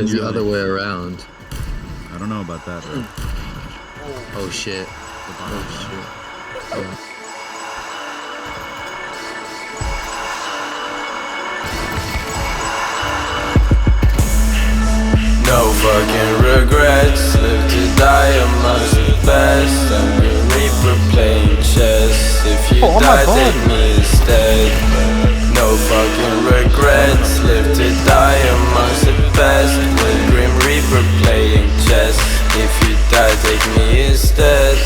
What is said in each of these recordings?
It's the other way around. I don't know about that, bro. Oh shit. Oh shit. Yeah. No fucking regrets, live to die amongst the best. I'm Grim Reaper playing chess. If you die, take me instead. No fucking regrets, live to die amongst the best. With Grim Reaper playing chess. If you die, take me instead.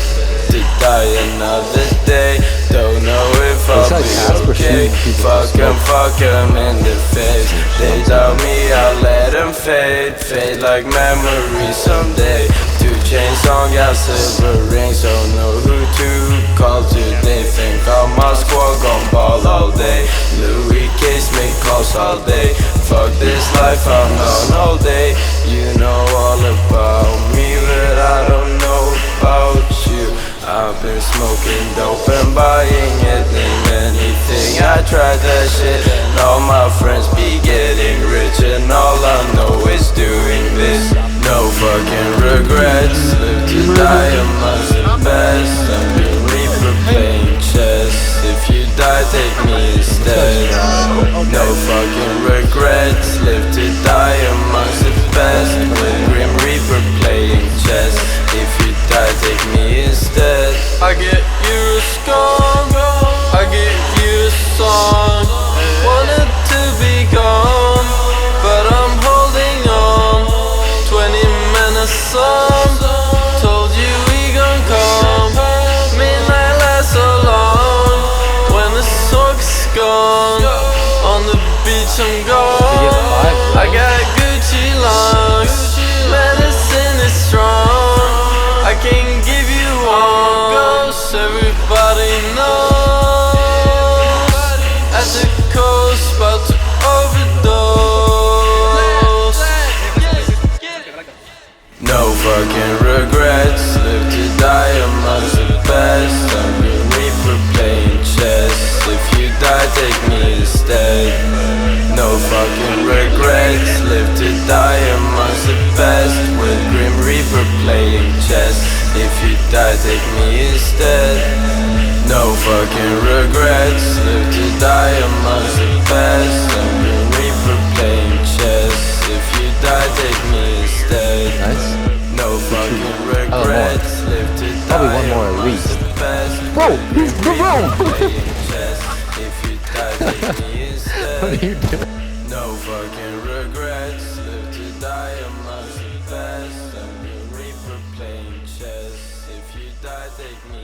To die another day, don't know if I'll be okay. Fuck 'em in the face. They doubt me, I'll let 'em fade. Fade like memories someday. 2 Chainz song got silver rings, don't know who to call today. Think all my squad gon' ball all day. Louis Case make calls all day. Fuck this life, I'm gone all day. You know all about me, but I don't know about you. I've been smoking dope and buying it, name anything. I tried that shit and all my friends be getting rich, and all I know is doing this. No fucking regrets, live to die amongst the best. I'm Grim Reaper playing chess. If you die, take me instead. No fucking regrets, live to die amongst the best. With Grim Reaper playing chess. If you die, take me instead. I get you a scone, I get you a song. Wanted to be gone, but I'm holding on. 20 minutes on, told you we gon' come. Midnight lasts so long, when the smoke's gone. On the beach I'm gone, I got Gucci lungs. Medicine is strong, I can give you one. Ghost, everybody knows. At the coast, about to overdose. No fucking regrets, live to die amongst the best. I'm Grim Reaper playing chess. If you die, take me instead. No fucking regrets, live to die amongst the best. With Grim Reaper playing chess. If you die, take me instead. No fucking regrets, live to die amongst the best. I'm Grim Reaper playing chess. If you die, take me instead. Nice. No fucking regrets, live to Probably die one more at amongst least. the best. Bro, Grim bro. Reaper playing chess. If you die, take me instead. What are you doing? No fucking regrets, live to die amongst the best. I'm Grim Reaper playing chess. If you die, take me